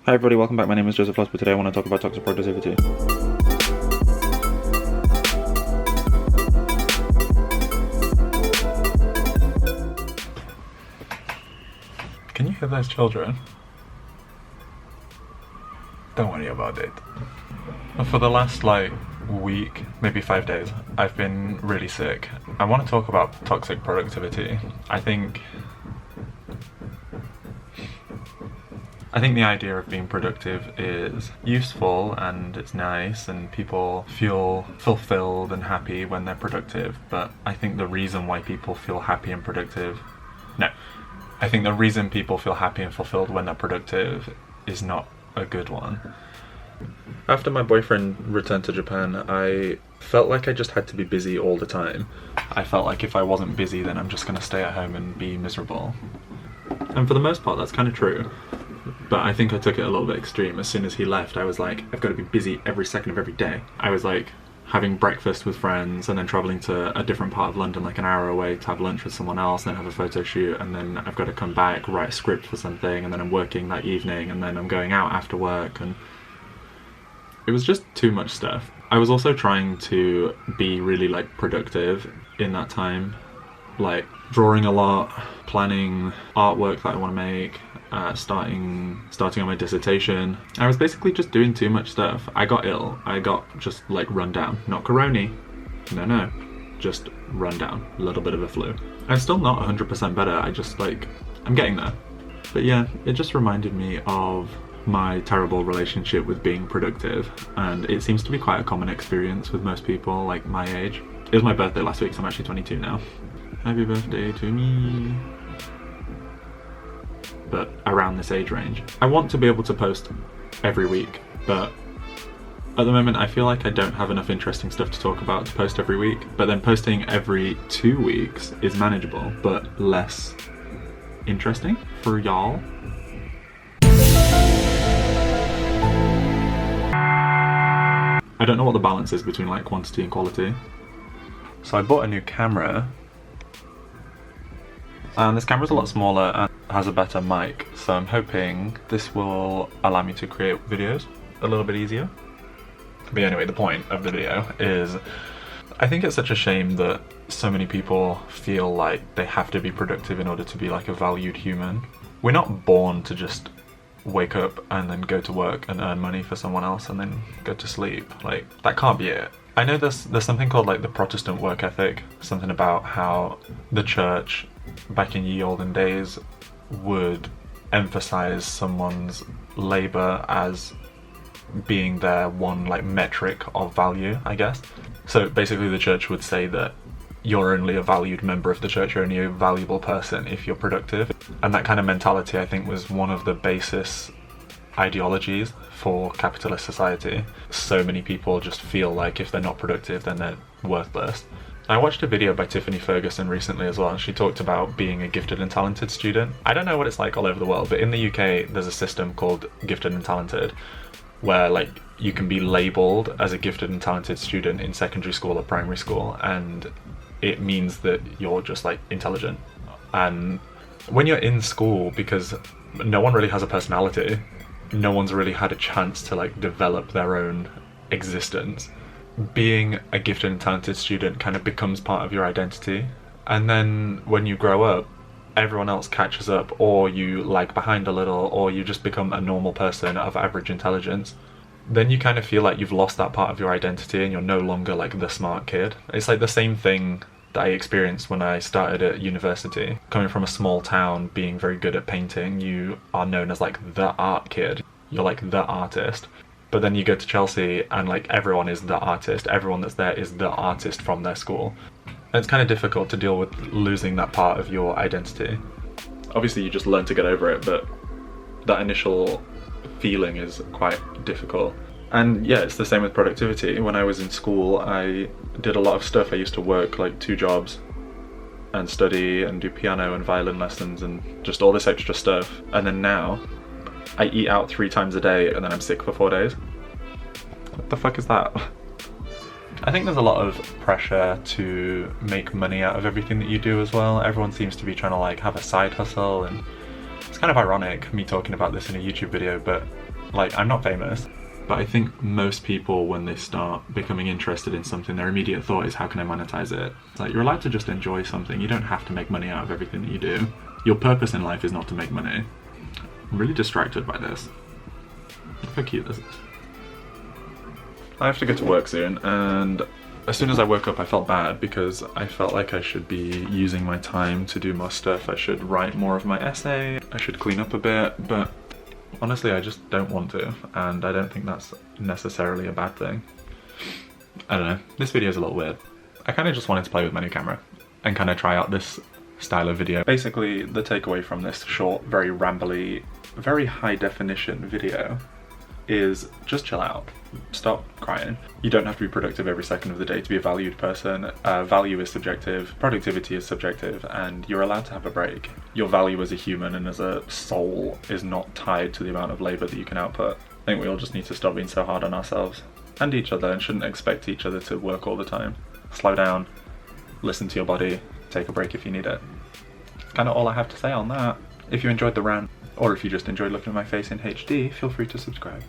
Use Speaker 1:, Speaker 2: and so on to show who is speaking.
Speaker 1: Hi everybody, welcome back. My name is Joseph Losper. Today I want to talk about toxic productivity. Can you hear those children? Don't worry about it. For the last week, maybe 5 days, I've been really sick. I want to talk about toxic productivity. I think the idea of being productive is useful and it's nice and people feel fulfilled and happy when they're productive, but I think the reason why people feel happy and productive... I think the reason people feel happy and fulfilled when they're productive is not a good one. After my boyfriend returned to Japan, I felt like I just had to be busy all the time. I felt like if I wasn't busy, then I'm just gonna stay at home and be miserable. And for the most part, that's kind of true. But I think I took it a little bit extreme. As soon as he left, I was like, I've got to be busy every second of every day. I was like having breakfast with friends and then traveling to a different part of London, like an hour away, to have lunch with someone else, and then have a photo shoot, and then I've got to come back, write a script for something, and then I'm working that evening, and then I'm going out after work, and it was just too much stuff. I was also trying to be really productive in that time, like drawing a lot, planning artwork that I want to make, starting on my dissertation. I was basically just doing too much stuff. I got ill. I got just run down. Not corona. No. Just run down. A little bit of a flu. I'm still not 100% better. I just I'm getting there. But yeah, it just reminded me of my terrible relationship with being productive, and it seems to be quite a common experience with most people my age. It was my birthday last week, so I'm actually 22 now. Happy birthday to me. But around this age range. I want to be able to post every week, but at the moment I feel like I don't have enough interesting stuff to talk about to post every week, but then posting every 2 weeks is manageable, but less interesting for y'all. I don't know what the balance is between quantity and quality. So I bought a new camera, and this camera's a lot smaller and has a better mic, so I'm hoping this will allow me to create videos a little bit easier. But anyway, the point of the video is, I think it's such a shame that so many people feel like they have to be productive in order to be a valued human. We're not born to just wake up and then go to work and earn money for someone else and then go to sleep. That can't be it. I know there's something called the Protestant work ethic, something about how the church back in ye olden days would emphasize someone's labor as being their one metric of value, I guess. So basically the church would say that you're only a valued member of the church, you're only a valuable person if you're productive. And that kind of mentality, I think, was one of the basis ideologies for capitalist society. So many people just feel like if they're not productive, then they're worthless. I watched a video by Tiffany Ferguson recently as well, and she talked about being a gifted and talented student. I don't know what it's like all over the world, but in the UK there's a system called gifted and talented, where you can be labelled as a gifted and talented student in secondary school or primary school, and it means that you're just intelligent. And when you're in school, because no one really has a personality, no one's really had a chance to develop their own existence, being a gifted and talented student kind of becomes part of your identity. And then when you grow up, everyone else catches up, or you lag behind a little, or you just become a normal person of average intelligence. Then you kind of feel like you've lost that part of your identity and you're no longer the smart kid. It's the same thing that I experienced when I started at university. Coming from a small town, being very good at painting, you are known as the art kid. You're the artist. But then you go to Chelsea and everyone is the artist. Everyone that's there is the artist from their school. And it's kind of difficult to deal with losing that part of your identity. Obviously you just learn to get over it, but that initial feeling is quite difficult. And yeah, it's the same with productivity. When I was in school, I did a lot of stuff. I used to work 2 jobs and study and do piano and violin lessons and just all this extra stuff. And then now I eat out 3 times a day and then I'm sick for 4 days. What the fuck is that? I think there's a lot of pressure to make money out of everything that you do as well. Everyone seems to be trying to have a side hustle, and it's kind of ironic me talking about this in a YouTube video, but like, I'm not famous. But I think most people, when they start becoming interested in something, their immediate thought is, how can I monetize it? It's like, you're allowed to just enjoy something. You don't have to make money out of everything that you do. Your purpose in life is not to make money. I'm really distracted by this. Look how cute this is. I have to go to work soon, and as soon as I woke up I felt bad because I felt like I should be using my time to do more stuff. I should write more of my essay, I should clean up a bit, but honestly I just don't want to, and I don't think that's necessarily a bad thing. I don't know, this video is a little weird. I kind of just wanted to play with my new camera and kind of try out this style of video. Basically, the takeaway from this short, very rambly, very high definition video is just chill out. Stop crying. You don't have to be productive every second of the day to be a valued person. Value is subjective, productivity is subjective, and you're allowed to have a break. Your value as a human and as a soul is not tied to the amount of labor that you can output. I think we all just need to stop being so hard on ourselves and each other, and shouldn't expect each other to work all the time. Slow down, listen to your body, take a break if you need it. Kind of all I have to say on that. If you enjoyed the rant, or if you just enjoyed looking at my face in HD, feel free to subscribe.